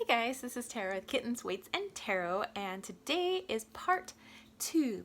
Guys, this is Tara with Kittens, Weights, and Tarot, and today is part two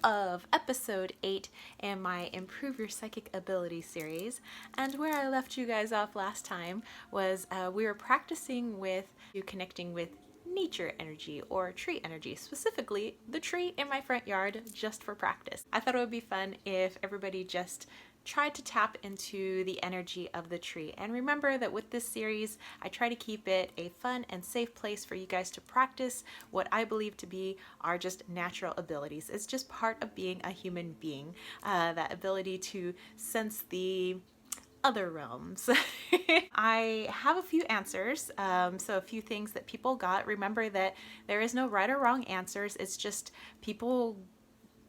of episode 8 in my Improve Your Psychic Ability series. And where I left you guys off last time was we were practicing with connecting with nature energy or tree energy, specifically the tree in my front yard, just for practice. I thought it would be fun if everybody just tried to tap into the energy of the tree. And remember that with this series, I try to keep it a fun and safe place for you guys to practice what I believe to be are just natural abilities. It's just part of being a human being, that ability to sense the other realms. I have a few answers, so a few things that people got. Remember that there is no right or wrong answers. It's just people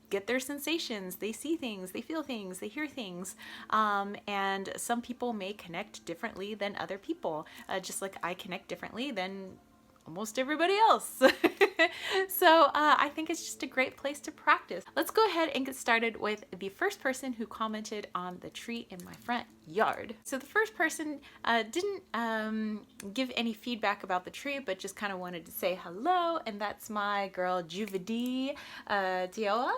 get their sensations, they see things, they feel things, they hear things, and some people may connect differently than other people, just like I connect differently than almost everybody else. So I think it's just a great place to practice. Let's go ahead and get started with the first person who commented on the tree in my front yard. So the first person didn't give any feedback about the tree, but just kind of wanted to say hello, and that's my girl Juvidi Dioa.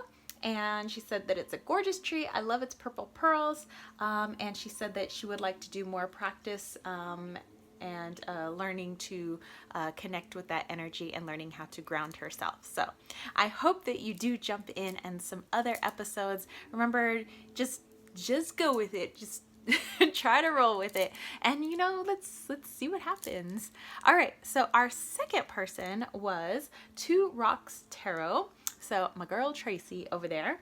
And she said that it's a gorgeous tree. I love its purple pearls. And she said that she would like to do more practice and learning to connect with that energy and learning how to ground herself. So I hope that you do jump in and some other episodes. Remember, just go with it. Just try to roll with it, and let's see what happens. All right, so our second person was Two Rocks Tarot. So my girl Tracy over there,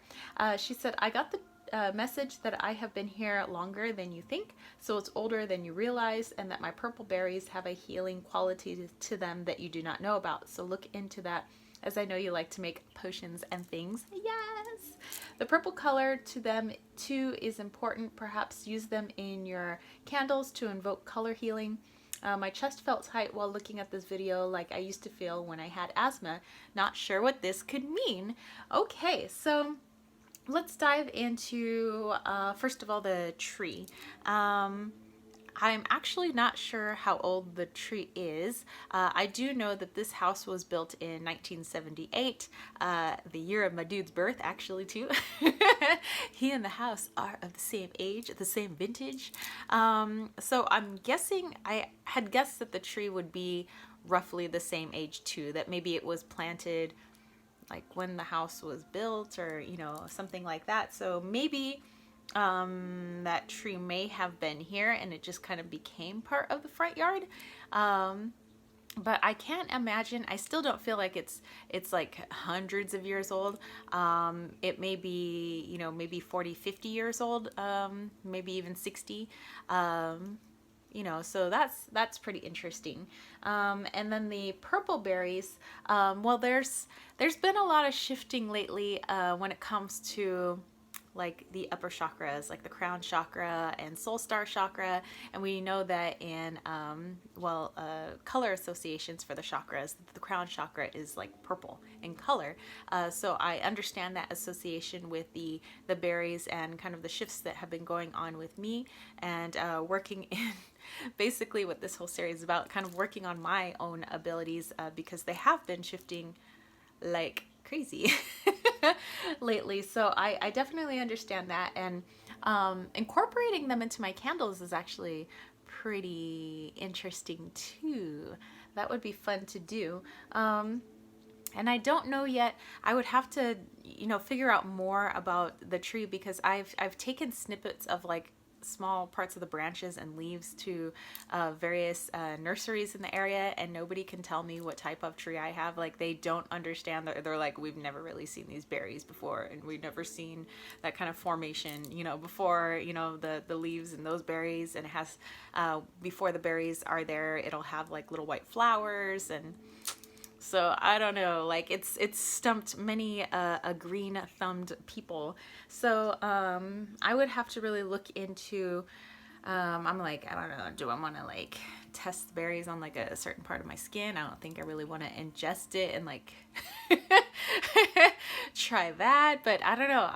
she said, I got the message that I have been here longer than you think, so it's older than you realize, and that my purple berries have a healing quality to them that you do not know about. So look into that, as I know you like to make potions and things. Yes! The purple color to them too is important. Perhaps use them in your candles to invoke color healing. My chest felt tight while looking at this video, like I used to feel when I had asthma. Not sure what this could mean. Okay, so let's dive into, first of all, the tree. I'm actually not sure how old the tree is. I do know that this house was built in 1978, the year of my dude's birth, actually, too. He and the house are of the same age, the same vintage. So I'm guessing, I had guessed that the tree would be roughly the same age, too, that maybe it was planted like when the house was built, or, something like that. So maybe that tree may have been here and it just kind of became part of the front yard. But I can't imagine, I still don't feel like it's like hundreds of years old. It may be, maybe 40, 50 years old, maybe even 60. So that's pretty interesting. And then the purple berries, well, there's been a lot of shifting lately when it comes to like the upper chakras, like the crown chakra and soul star chakra. And we know that in color associations for the chakras, the crown chakra is like purple in color. So I understand that association with the berries and kind of the shifts that have been going on with me, and working in basically what this whole series is about, kind of working on my own abilities, because they have been shifting like crazy lately. So I definitely understand that, and incorporating them into my candles is actually pretty interesting too. That would be fun to do. And I don't know yet. I would have to, figure out more about the tree, because I've taken snippets of like small parts of the branches and leaves to various nurseries in the area, and nobody can tell me what type of tree I have. Like, they don't understand. They're like, we've never really seen these berries before, and we've never seen that kind of formation, before, the leaves and those berries. And it has, before the berries are there, it'll have like little white flowers. And so I don't know, like it's stumped many a green-thumbed people. So I would have to really look into, I'm like, I don't know, do I want to like test the berries on like a certain part of my skin? I don't think I really want to ingest it and like try that, but I don't know.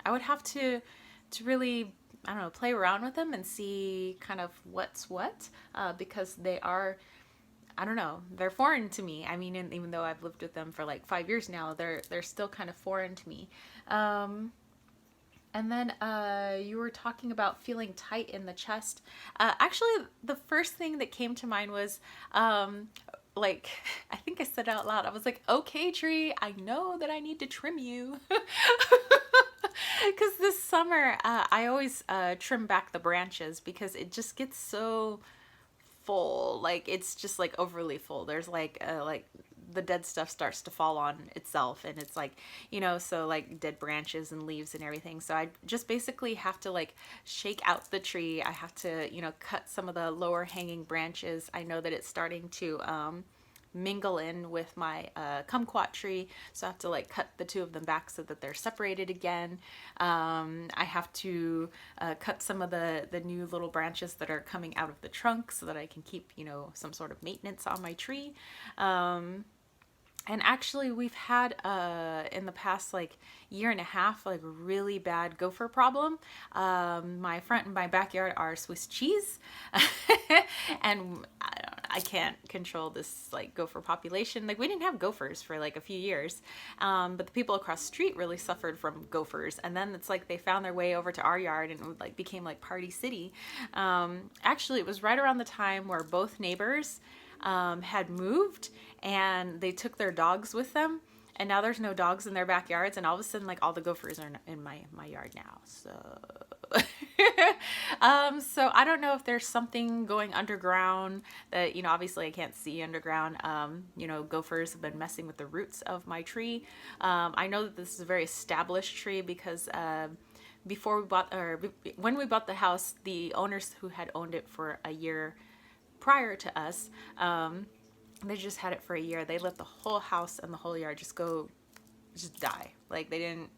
I would have to really, I don't know, play around with them and see kind of what's what, because they are I don't know, they're foreign to me. I mean, and even though I've lived with them for like 5 years now, they're still kind of foreign to me. And then you were talking about feeling tight in the chest. Actually, the first thing that came to mind was like, I think I said it out loud. I was like, okay, tree, I know that I need to trim you. Because this summer, I always trim back the branches because it just gets so full. Like, it's just like overly full. There's like the dead stuff starts to fall on itself, and it's like, so like dead branches and leaves and everything. So I just basically have to like shake out the tree. I have to, cut some of the lower hanging branches. I know that it's starting to mingle in with my kumquat tree, so I have to like cut the two of them back so that they're separated again. I have to cut some of the new little branches that are coming out of the trunk so that I can keep some sort of maintenance on my tree. And actually, we've had in the past like year and a half like really bad gopher problem. My front and my backyard are Swiss cheese, and I can't control this like gopher population. Like, we didn't have gophers for like a few years, but the people across the street really suffered from gophers. And then it's like they found their way over to our yard, and it like became like Party City. Actually, it was right around the time where both neighbors had moved, and they took their dogs with them, and now there's no dogs in their backyards, and all of a sudden like all the gophers are in my yard now. So so I don't know if there's something going underground that, obviously I can't see underground. Gophers have been messing with the roots of my tree. I know that this is a very established tree because when we bought the house, the owners who had owned it for a year prior to us, they just had it for a year. They let the whole house and the whole yard just die. Like, they didn't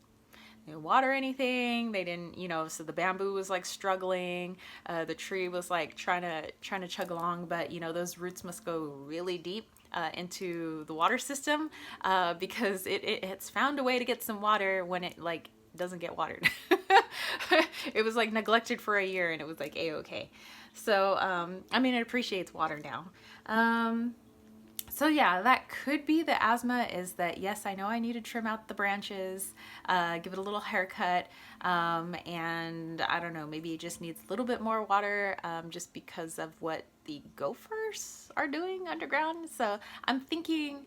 water anything. They didn't, so the bamboo was like struggling. The tree was like trying to chug along, but those roots must go really deep into the water system because it's found a way to get some water when it like doesn't get watered. It was like neglected for a year, and it was like a-okay. So, I mean, it appreciates water now. So yeah, that could be the asthma, is that, yes, I know I need to trim out the branches, give it a little haircut, and I don't know, maybe it just needs a little bit more water, just because of what the gophers are doing underground. So I'm thinking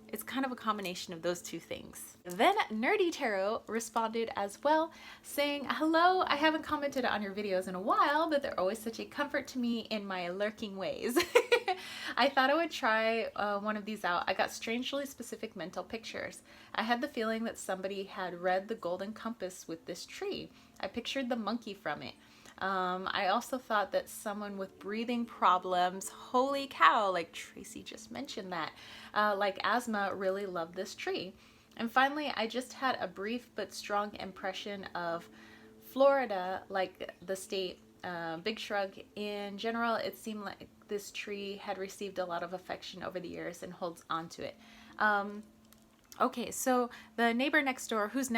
it's kind of a combination of those two things. Then Nerdy Tarot responded as well, saying, hello, I haven't commented on your videos in a while, but they're always such a comfort to me in my lurking ways. I thought I would try one of these out. I got strangely specific mental pictures. I had the feeling that somebody had read the Golden Compass with this tree. I pictured the monkey from it. I also thought that someone with breathing problems, holy cow, like Tracy just mentioned that, like asthma, really loved this tree. And finally, I just had a brief but strong impression of Florida, like the state. Big shrug. In general, it seemed like this tree had received a lot of affection over the years and holds on to it. Okay, so the neighbor next door, who's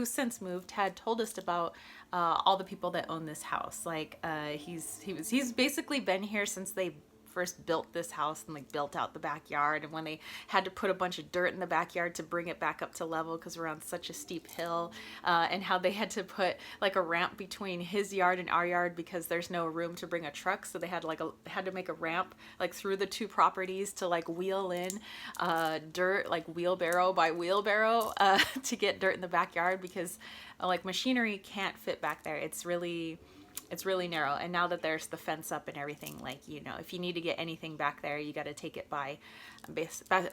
since moved, had told us about all the people that own this house. Like, he's basically been here since they first built this house and like built out the backyard, and when they had to put a bunch of dirt in the backyard to bring it back up to level because we're on such a steep hill, and how they had to put like a ramp between his yard and our yard because there's no room to bring a truck, so they had to make a ramp like through the two properties to like wheel in dirt, like wheelbarrow by wheelbarrow, to get dirt in the backyard because like machinery can't fit back there. It's really narrow. And now that there's the fence up and everything, like, if you need to get anything back there, you got to take it by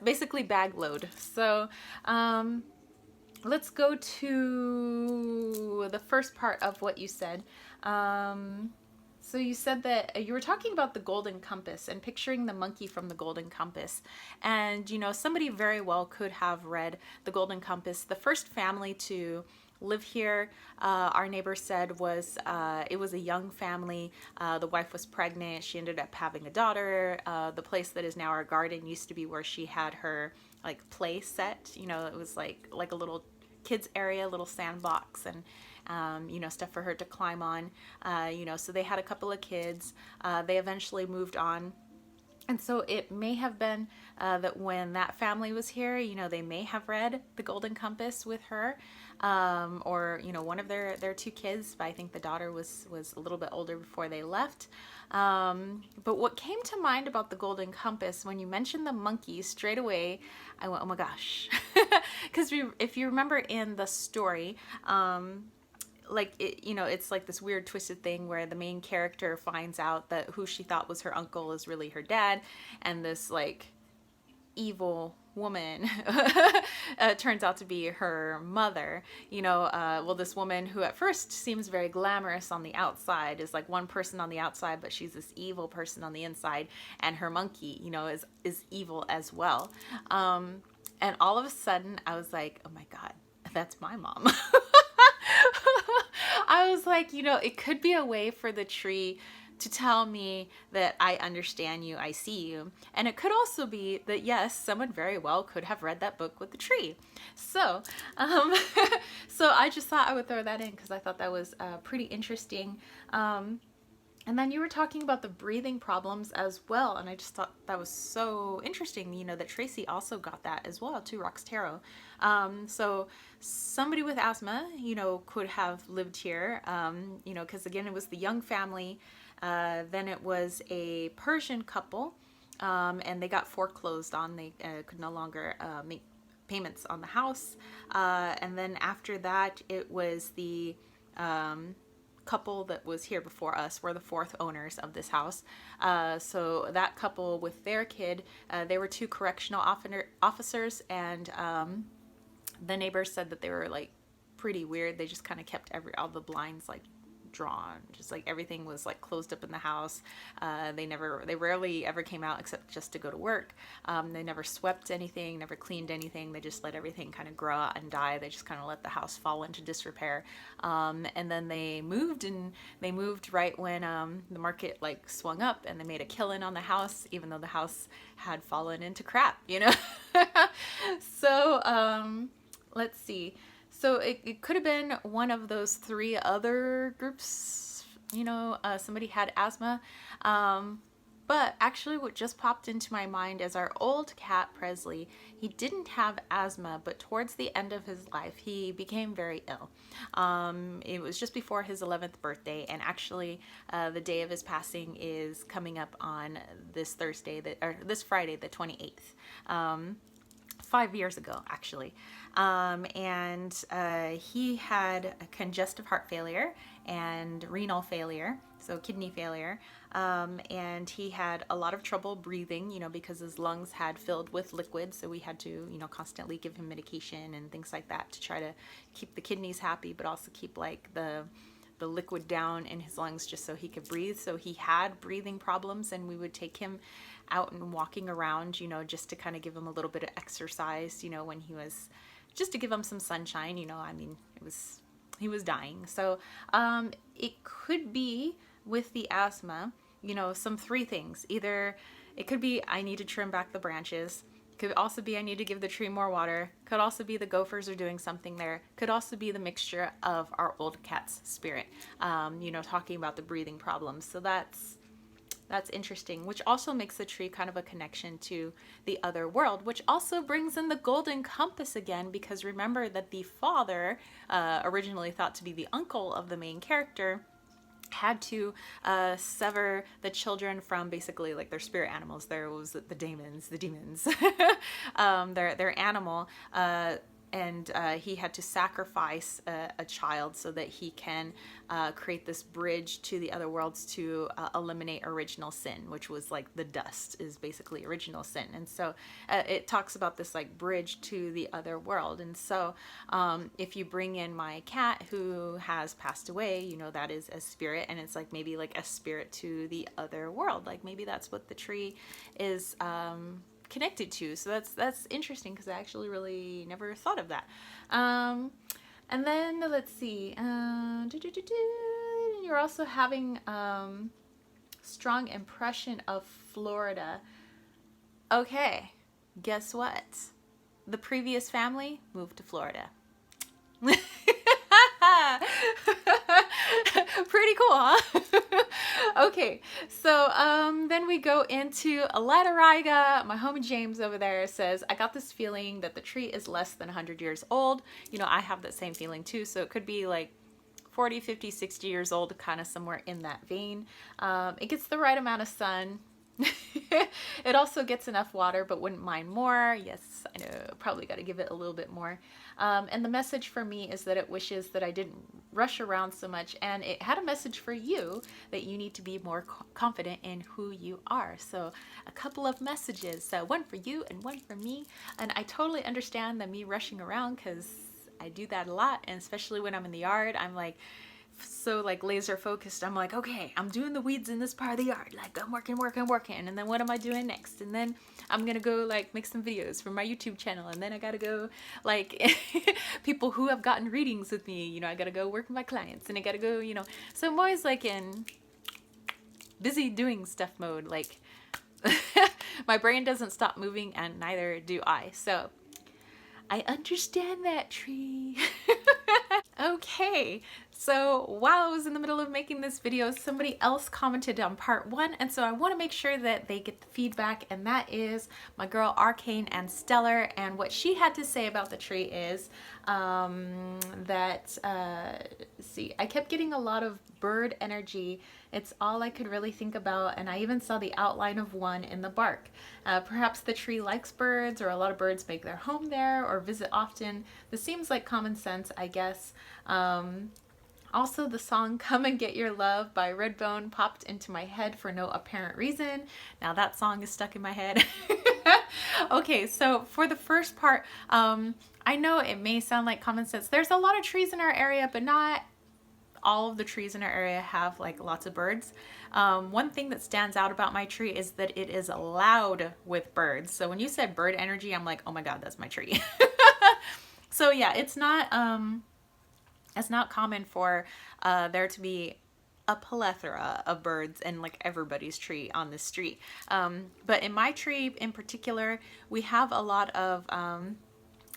basically bag load. So let's go to the first part of what you said. So you said that you were talking about the Golden Compass and picturing the monkey from the Golden Compass. And, somebody very well could have read the Golden Compass. The first family to live here, our neighbor said, it was a young family. The wife was pregnant. She ended up having a daughter. The place that is now our garden used to be where she had her like play set. It was like a little kids area, little sandbox, and stuff for her to climb on. So they had a couple of kids. They eventually moved on. And so it may have been that when that family was here, they may have read The Golden Compass with her, or one of their two kids. But I think the daughter was a little bit older before they left. But what came to mind about The Golden Compass when you mentioned the monkeys, straight away I went, oh my gosh, because if you remember in the story, like it's like this weird twisted thing where the main character finds out that who she thought was her uncle is really her dad, and this like evil woman turns out to be her mother. Well, this woman who at first seems very glamorous on the outside is like one person on the outside, but she's this evil person on the inside, and her monkey is evil as well. And all of a sudden I was like, oh my god, that's my mom. I was like, it could be a way for the tree to tell me that I understand you, I see you. And it could also be that, yes, someone very well could have read that book with the tree. So, so I just thought I would throw that in because I thought that was pretty interesting. And then you were talking about the breathing problems as well, and I just thought that was so interesting, that Tracy also got that as well, too, Rock's Tarot. So somebody with asthma, could have lived here, because again, it was the Young family, then it was a Persian couple, and they got foreclosed on. They could no longer make payments on the house, and then after that, it was the couple that was here before us. Were the fourth owners of this house. So that couple with their kid, they were two correctional officers, and the neighbors said that they were like pretty weird. They just kind of kept all the blinds like drawn, just like everything was like closed up in the house. They rarely ever came out except just to go to work. They never swept anything, never cleaned anything. They just let everything kind of grow out and die. They just kind of let the house fall into disrepair. And then they moved right when the market like swung up, and they made a killing on the house, even though the house had fallen into crap, So let's see. So it could have been one of those three other groups, somebody had asthma. But actually what just popped into my mind is our old cat, Presley. He didn't have asthma, but towards the end of his life, he became very ill. It was just before his 11th birthday, and actually the day of his passing is coming up on this this Friday, the 28th. 5 years ago, actually. And he had a congestive heart failure and renal failure, so kidney failure. And he had a lot of trouble breathing, because his lungs had filled with liquid. So we had to, constantly give him medication and things like that to try to keep the kidneys happy, but also keep like the liquid down in his lungs just so he could breathe. So he had breathing problems, and we would take him out and walking around, just to kind of give him a little bit of exercise, when he was, just to give him some sunshine, he was dying. So it could be with the asthma, some three things. Either it could be I need to trim back the branches. Could also be I need to give the tree more water. Could also be the gophers are doing something there. Could also be the mixture of our old cat's spirit, talking about the breathing problems. So that's interesting, which also makes the tree kind of a connection to the other world, which also brings in the golden compass again, because remember that the father, originally thought to be the uncle of the main character, had to sever the children from basically like their spirit animals. There was the demons, their animal, and he had to sacrifice a child so that he can create this bridge to the other worlds to eliminate original sin, which was like the dust is basically original sin. And so it talks about this like bridge to the other world. And so if you bring in my cat who has passed away, that is a spirit, and it's like maybe like a spirit to the other world. Like maybe that's what the tree is connected to. So that's interesting, because I actually really never thought of that. And then let's see, you're also having strong impression of Florida. Okay, guess what? The previous family moved to Florida. Pretty cool, huh? Okay, so then we go into Aladariga. My homie James over there says, I got this feeling that the tree is less than 100 years old. You know, I have that same feeling too, so it could be like 40, 50, 60 years old, kind of somewhere in that vein. It gets the right amount of sun. It also gets enough water, but wouldn't mind more. Yes, I know, probably got to give it a little bit more. And the message for me is that it wishes that I didn't rush around so much, and it had a message for you that you need to be more confident in who you are. So a couple of messages, so one for you and one for me. And I totally understand that me rushing around, because I do that a lot, and especially when I'm in the yard, I'm like so like laser focused. I'm like, okay, I'm doing the weeds in this part of the yard, like I'm working, and then what am I doing next? And then I'm gonna go like make some videos for my YouTube channel, and then I gotta go like people who have gotten readings with me, you know, I gotta go work with my clients, and I gotta go, you know, so I'm always like in busy doing stuff mode. Like my brain doesn't stop moving, and neither do I. So I understand that, tree. Okay, so while I was in the middle of making this video, somebody else commented on part 1, and so I want to make sure that they get the feedback, and that is my girl Arcane and Stellar. And what she had to say about the tree is that, see, I kept getting a lot of bird energy. It's all I could really think about, and I even saw the outline of one in the bark. Perhaps the tree likes birds, or a lot of birds make their home there or visit often. This seems like common sense, I guess. Also, the song Come and Get Your Love by Redbone popped into my head for no apparent reason. Now that song is stuck in my head. Okay, so for the first part, I know it may sound like common sense. There's a lot of trees in our area, but not all of the trees in our area have like lots of birds. One thing that stands out about my tree is that it is loud with birds. So when you said bird energy, I'm like, oh my God, that's my tree. So yeah, it's not common for there to be a plethora of birds in like everybody's tree on the street. But in my tree in particular, we have a lot of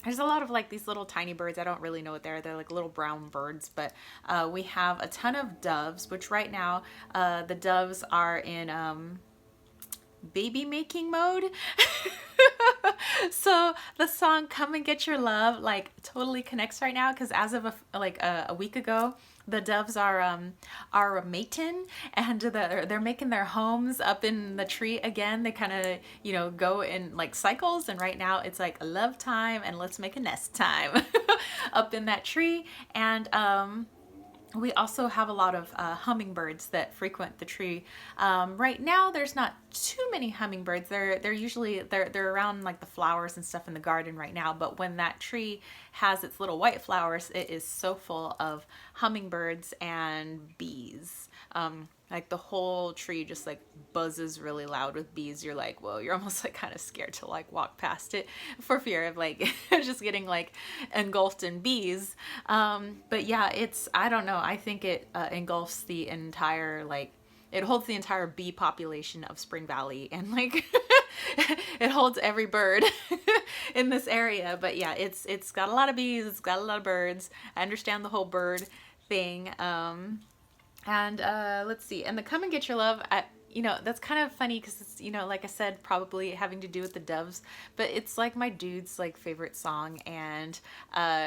there's a lot of like these little tiny birds. I don't really know what they're like little brown birds, but we have a ton of doves, which right now the doves are in baby making mode. So the song Come and Get Your Love like totally connects right now, because as of a week ago, the doves are mating, and they're making their homes up in the tree again. They kind of, you know, go in like cycles, and right now it's like a love time and let's make a nest time up in that tree. And we also have a lot of hummingbirds that frequent the tree. Right now, there's not too many hummingbirds. They're usually they're around like the flowers and stuff in the garden right now. But when that tree has its little white flowers, it is so full of hummingbirds and bees. Like the whole tree just like buzzes really loud with bees. You're like, whoa, you're almost like kind of scared to like walk past it for fear of like just getting like engulfed in bees. But yeah, I don't know. I think it engulfs the entire, like, it holds the entire bee population of Spring Valley, and like it holds every bird in this area. But yeah, it's got a lot of bees, it's got a lot of birds. I understand the whole bird thing. And let's see, and the Come and Get Your Love, you know, that's kind of funny because it's, you know, like I said, probably having to do with the doves, but it's like my dude's like favorite song, and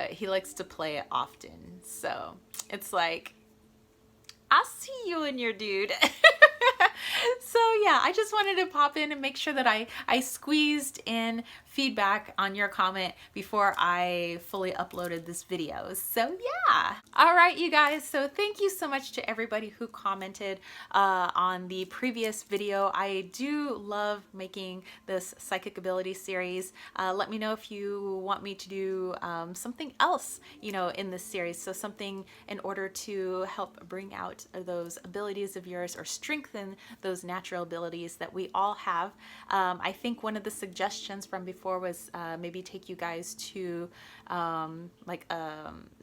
he likes to play it often. So it's like, I see you and your dude. So yeah, I just wanted to pop in and make sure that I squeezed in feedback on your comment before I fully uploaded this video. So yeah. All right, you guys. So thank you so much to everybody who commented on the previous video. I do love making this psychic ability series. Let me know if you want me to do something else, you know, in this series. So something in order to help bring out those abilities of yours or strengthen those natural abilities that we all have. I think one of the suggestions from before was maybe take you guys to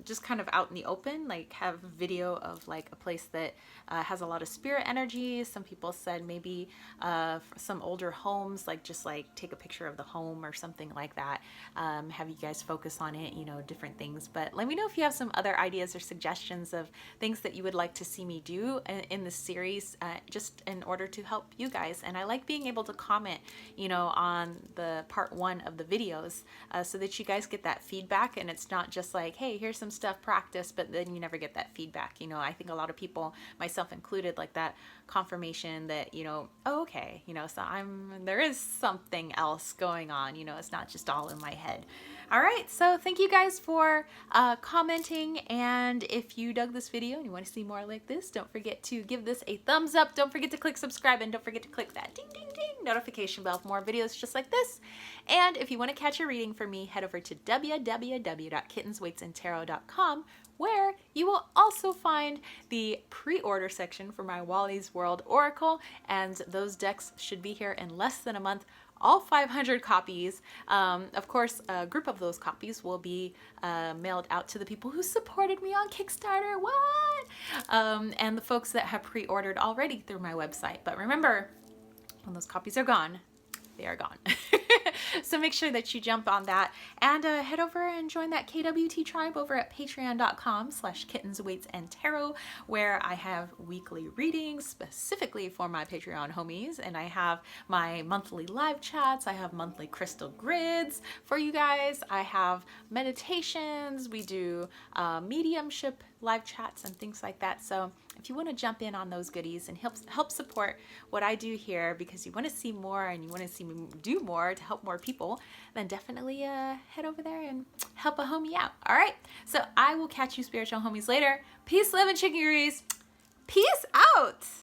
just kind of out in the open, like have video of like a place that has a lot of spirit energy. Some people said maybe some older homes, like just like take a picture of the home or something like that. Have you guys focus on it, you know, different things. But let me know if you have some other ideas or suggestions of things that you would like to see me do in this series, just in order to help you guys. And I like being able to comment, you know, on the part 1 of the videos, so that you guys get that feedback, and it's not just like, hey, here's some stuff, practice, but then you never get that feedback. You know, I think a lot of people, myself included, like that confirmation that, you know, oh, okay, you know, so there is something else going on, you know, it's not just all in my head. All right, so thank you guys for commenting, and if you dug this video and you want to see more like this, don't forget to give this a thumbs up, don't forget to click subscribe, and don't forget to click that ding ding ding notification bell for more videos just like this. And if you want to catch a reading from me, head over to www.kittenswaitsandtarot.com, where you will also find the pre-order section for my Wally's World Oracle, and those decks should be here in less than a month. All 500 copies. Of course, a group of those copies will be mailed out to the people who supported me on Kickstarter. What? And the folks that have pre-ordered already through my website. But remember, when those copies are gone, they are gone. So make sure that you jump on that and head over and join that KWT tribe over at patreon.com/kittenswaitsandtarot, where I have weekly readings specifically for my Patreon homies, and I have my monthly live chats, I have monthly crystal grids for you guys, I have meditations, we do mediumship live chats and things like that. So if you want to jump in on those goodies and help support what I do here, because you want to see more and you want to see me do more to help more people, then definitely head over there and help a homie out. All right, so I will catch you spiritual homies later. Peace, love, and chicken grease. Peace out.